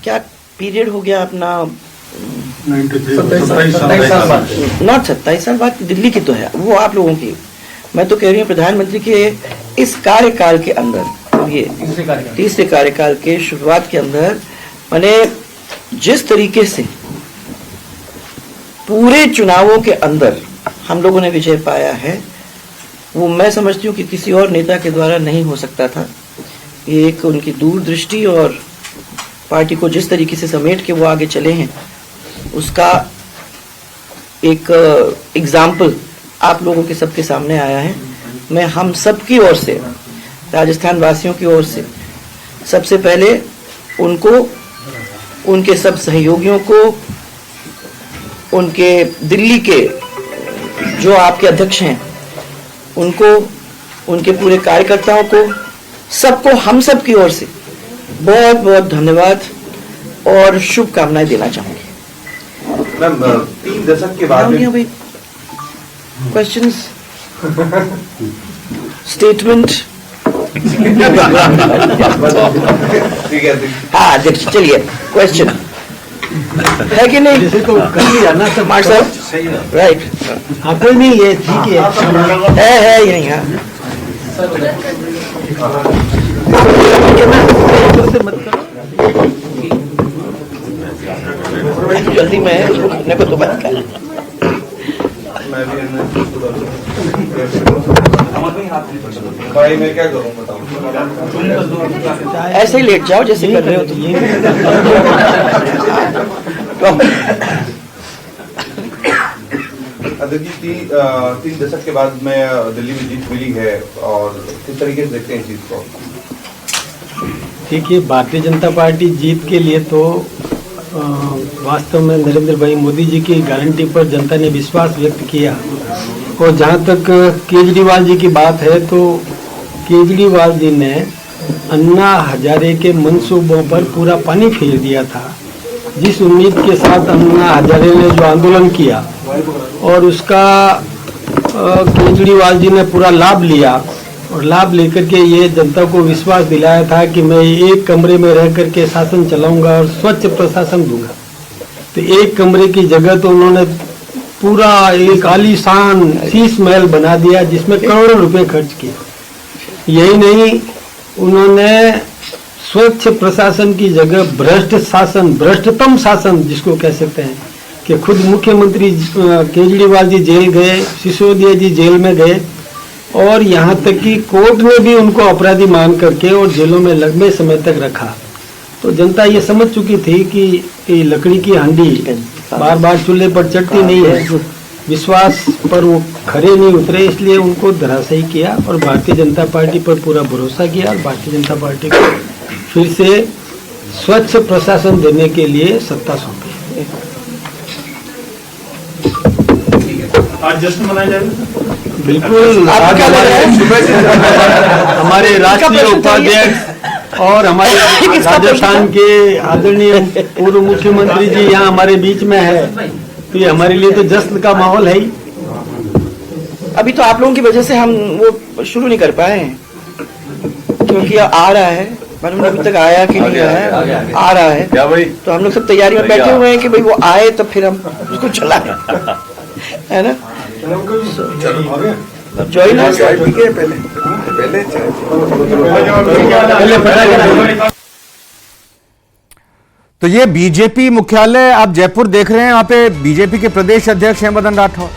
क्या पीरियड हो गया अपना, 27 साल बाद, नॉट 27 साल बाद, दिल्ली की तो है वो आप लोगों की। मैं तो कह रही हूँ प्रधानमंत्री के इस कार्यकाल के अंदर, ये तीसरे कार्यकाल के शुरुआत के अंदर, मैंने जिस तरीके से पूरे चुनावों के अंदर हम लोगों ने विजय पाया है, वो मैं समझती हूँ कि किसी और नेता के द्वारा नहीं हो सकता था। ये एक उनकी दूरदृष्टि और पार्टी को जिस तरीके से समेट के वो आगे चले हैं, उसका एक एग्जाम्पल आप लोगों के सबके सामने आया है। मैं हम सब की ओर से, राजस्थान वासियों की ओर से, सबसे पहले उनको, उनके सब सहयोगियों को, उनके दिल्ली के जो आपके अध्यक्ष हैं उनको, उनके पूरे कार्यकर्ताओं को, सबको हम सब की ओर से बहुत बहुत धन्यवाद और शुभकामनाएं देना चाहूंगी। मैम 3 दशक के बाद भाई क्वेश्चंस, स्टेटमेंट, ठीक है, हाँ चलिए क्वेश्चन है कि नहीं? जैसे तो कर लिया ना सब, राइट, हाँ कोई नहीं, ये ठीक है यही, हाँ जल्दी में है, उसको करने को तो बात कर। भाई मैं क्या करूं बताओ? ऐसे ही लेट जाओ जैसे कर रहे हो तुम। देखिए 3 दशक के बाद में दिल्ली में जीत मिली है, और किस तरीके से देखते हैं इस चीज को? देखिए, भारतीय जनता पार्टी जीत के लिए तो वास्तव में नरेंद्र भाई मोदी जी की गारंटी पर जनता ने विश्वास व्यक्त किया। और जहां तक केजरीवाल जी की बात है, तो केजरीवाल जी ने अन्ना हजारे के मंसूबों पर पूरा पानी फेर दिया था। जिस उम्मीद के साथ अन्ना हजारे ने जो आंदोलन किया और उसका केजरीवाल जी ने पूरा लाभ लिया, और लाभ लेकर के ये जनता को विश्वास दिलाया था कि मैं एक कमरे में रह करके शासन चलाऊंगा और स्वच्छ प्रशासन दूंगा। तो एक कमरे की जगह तो उन्होंने पूरा एक आलीशान शीश महल बना दिया, जिसमें करोड़ों रुपए खर्च किए। यही नहीं, उन्होंने स्वच्छ प्रशासन की जगह भ्रष्ट शासन, भ्रष्टतम शासन जिसको कह सकते हैं, कि खुद मुख्यमंत्री केजरीवाल जी जेल गए, सिसोदिया जी जेल में गए, और यहाँ तक कि कोर्ट ने भी उनको अपराधी मान करके और जेलों में लंबे समय तक रखा। तो जनता ये समझ चुकी थी कि लकड़ी की हांडी बार बार चूल्हे पर चढ़ती नहीं है, विश्वास पर वो खरे नहीं उतरे, इसलिए उनको धराशायी किया और भारतीय जनता पार्टी पर पूरा भरोसा किया और भारतीय जनता पार्टी को फिर से स्वच्छ प्रशासन देने के लिए सत्ता सौंपी। आज जश्न मनाया जाएगा? बिल्कुल, आज हमारे राष्ट्रीय उपाध्यक्ष और हमारे राजस्थान के आदरणीय पूर्व मुख्यमंत्री जी यहाँ हमारे बीच में है, तो ये हमारे लिए तो जश्न का माहौल है ही। अभी तो आप लोगों की वजह से हम वो शुरू नहीं कर पाए हैं, क्योंकि आ रहा है, मालूम अभी तक आया कि नहीं आया, आ रहा है क्या भाई? तो हम लोग सब तैयारी में बैठे हुए हैं कि भाई वो आए तो फिर हम उसको चलाएं, है ना? ज्वाइन तो ये बीजेपी मुख्यालय आप जयपुर देख रहे हैं, यहाँ पे बीजेपी के प्रदेश अध्यक्ष हैं मदन राठौर।